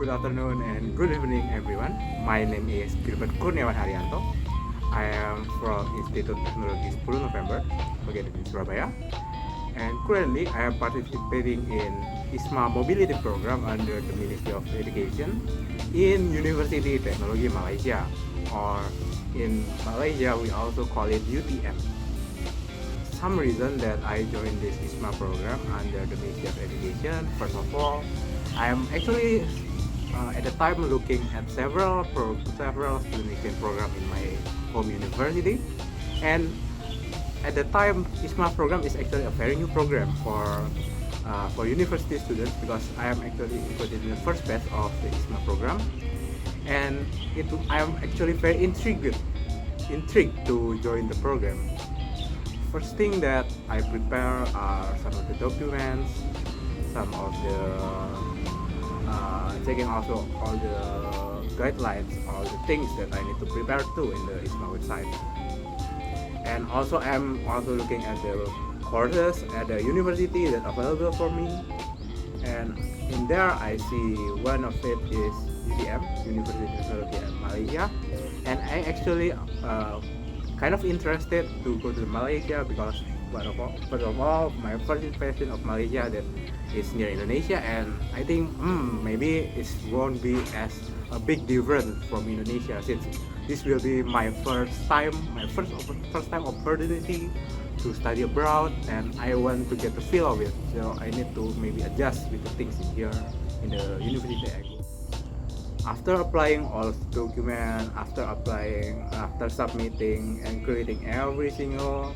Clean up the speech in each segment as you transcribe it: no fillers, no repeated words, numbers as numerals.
Good afternoon and good evening everyone. My name is Gilbert Kurniawan Haryanto. I am from Institut Teknologi 10 November, located in Surabaya. And currently I am participating in ISMA Mobility Program under the Ministry of Education in Universiti Teknologi Malaysia, or in Malaysia we also call it UTM. Some reason that I joined this ISMA program under the Ministry of Education. First of all, I am actually at the time looking at several student exchange program in my home university, and at the time ISMA program is actually a very new program for university students, because I am actually included in the first batch of the ISMA program, and I am actually very intrigued to join the program. First thing that I prepare are some of the documents, some of the checking also all the guidelines, all the things that I need to prepare to in the ISMA website. And also I'm also looking at the courses at the university that are available for me. And in there I see one of it is UTM, Universiti Teknologi Malaysia, and I actually kind of interested to go to Malaysia because first of all, my first impression of Malaysia that is near Indonesia, and I think maybe it won't be as a big difference from Indonesia, since this will be my first time opportunity to study abroad, and I want to get the feel of it. So I need to maybe adjust with the things in here in the university I go. After applying all documents, after submitting and creating every single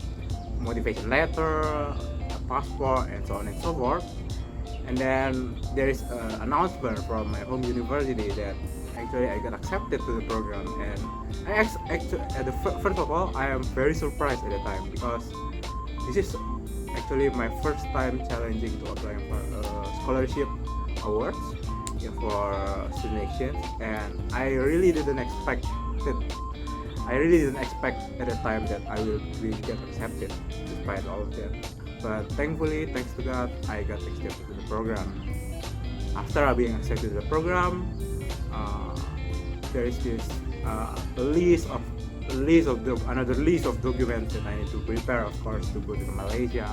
motivation letter, a passport, and so on and so forth, and then there is an announcement from my home university that actually I got accepted to the program. And first of all, I am very surprised at the time, because this is actually my first time challenging to applying for scholarship awards for student exchange, and I really didn't expect at the time that I will get accepted despite all of that. But thankfully, thanks to God, I got accepted to the program. After being accepted to the program, there is this another list of documents that I need to prepare, of course, to go to Malaysia,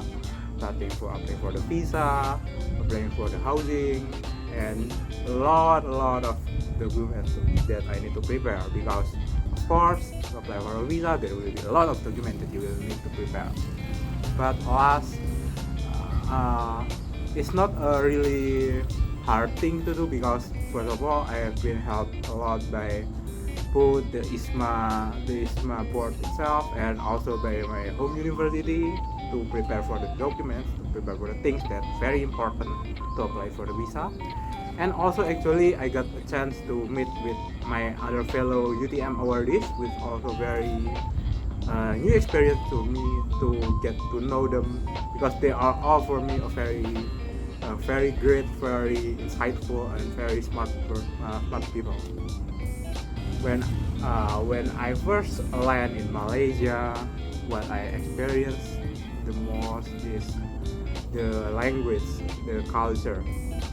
starting for applying for the visa, applying for the housing, and a lot of documents that I need to prepare, because of course to apply for a visa there will be a lot of documents that you will need to prepare. But alas, it's not a really hard thing to do, because first of all I have been helped a lot by both the ISMA board itself and also by my home university to prepare for the documents, to prepare for the things that very important to apply for the visa. And also actually I got a chance to meet with my other fellow UTM awardees, which also very new experience to me to get to know them, because they are all for me a very great, very insightful, and very smart people. When I first landed in Malaysia, what I experienced the most is the language, the culture.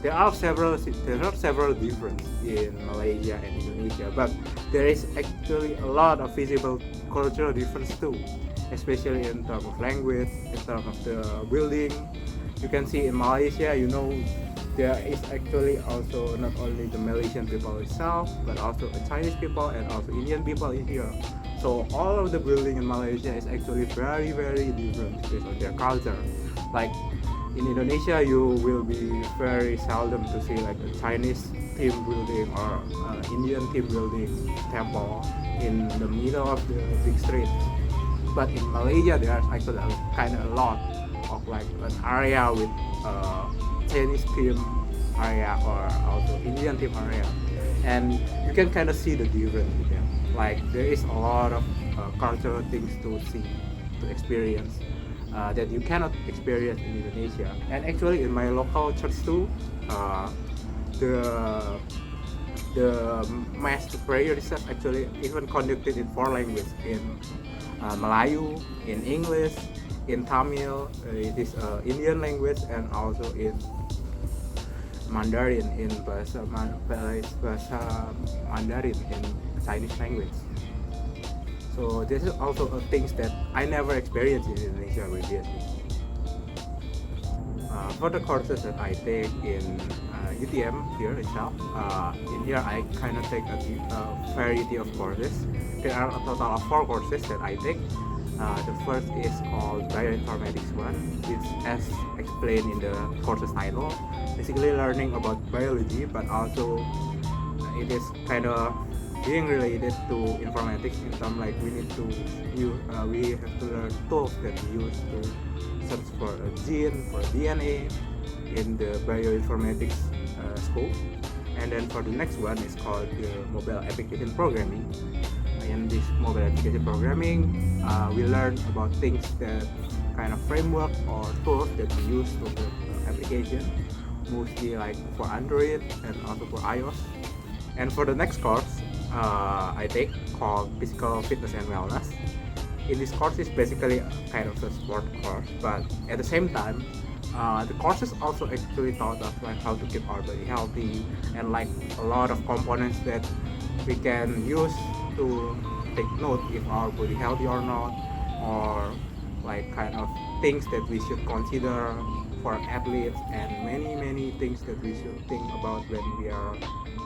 There are several differences in Malaysia and Indonesia, but there is actually a lot of visible cultural difference too, especially in terms of language, in terms of the building. You can see in Malaysia, there is actually also not only the Malaysian people itself, but also the Chinese people and also Indian people in here. So all of the building in Malaysia is actually very different based on their culture. Like in Indonesia, you will be very seldom to see like a Chinese theme building or Indian theme building temple in the middle of the big street. But in Malaysia, there's actually kind of a lot of like an area with Chinese theme area or also Indian theme area, and you can kind of see the difference with them. Like there is a lot of cultural things to see, to experience, that you cannot experience in Indonesia. And actually in my local church too, the mass prayer is actually even conducted in 4 languages, in Melayu, in English, in Tamil, it is Indian language, and also in Mandarin in bahasa Mandarin in Chinese language. So this is also things that I never experienced in Indonesia previously. For the courses that I take in UTM here itself, in here I kind of take a variety of courses. There are a total of 4 courses that I take. The first is called Bioinformatics 1, which as explained in the course's title, basically learning about biology, but also it is kind of being related to informatics in terms like we have to learn tools that we use to search for a gene, for DNA in the bioinformatics scope. And then for the next one is called the mobile application programming. In this mobile application programming, we learn about things that kind of framework or tools that we use to build application, mostly like for Android and also for iOS. And for the next course I take called Physical Fitness and Wellness. In this course is basically a kind of a sport course, but at the same time the courses also actually taught us like how to keep our body healthy and like a lot of components that we can use to take note if our body healthy or not, or like kind of things that we should consider for athletes, and many things that we should think about when we are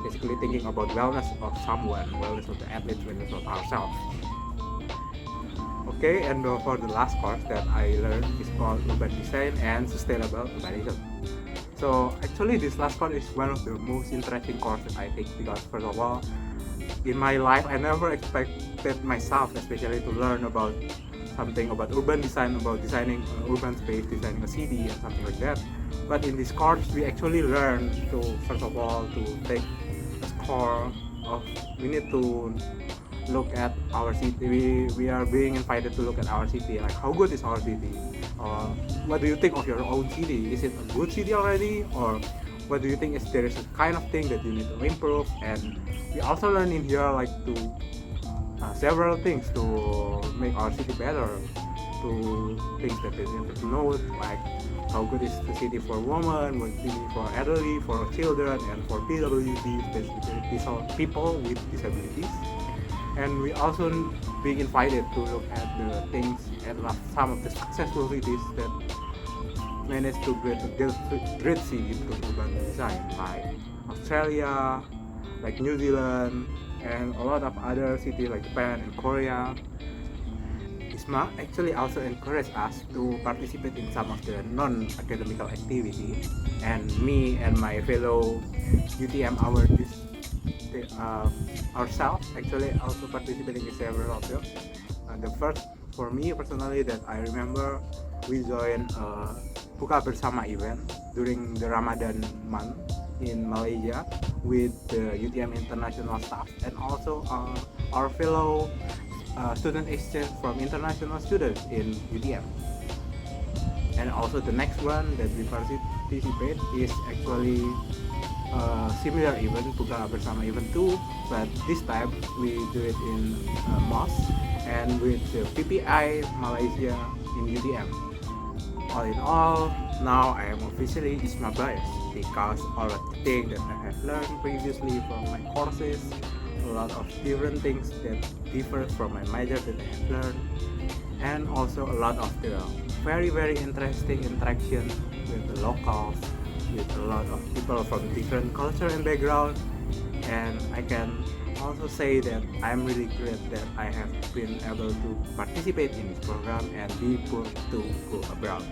basically thinking about wellness of someone, wellness of the athlete, wellness of ourselves. Okay, and for the last course that I learned is called Urban Design and Sustainable Urbanism. So actually this last course is one of the most interesting courses I take, because first of all, in my life I never expected myself especially to learn about something about urban design, about designing an urban space, designing a city and something like that. But in this course we actually learn to, first of all, to take a score of, we need to look at our city. We are being invited to look at our city, like how good is our city, or what do you think of your own city, is it a good city already, or what do you think is there is a kind of thing that you need to improve. And we also learn in here like to several things to make our city better, to things that they need to know, like how good is the city for women, what city for elderly, for children, and for PWDs, basically these are people with disabilities. And we also being invited to look at the things and some of the successful cities that managed to create a great city into urban design, like Australia, like New Zealand, and a lot of other cities like Japan and Korea. ISMA actually also encouraged us to participate in some of the non-academical activities, and me and my fellow UTM awardees ourselves actually also participating in several of them. The first, for me personally, that I remember, we joined a Buka Bersama event during the Ramadan month in Malaysia with the UTM international staff and also our fellow student exchange from international students in UTM. And also the next one that we participate is actually a similar event, Buka Bersama event 2, but this time we do it in mosque and with the PPI Malaysia in UTM. All in all, now I am officially ISMA bias, because all of the things that I have learned previously from my courses, a lot of different things that differ from my major that I have learned, and also a lot of the very interesting interaction with the locals, with a lot of people from different culture and background. And I can also say that I'm really great that I have been able to participate in this program and be put to go abroad.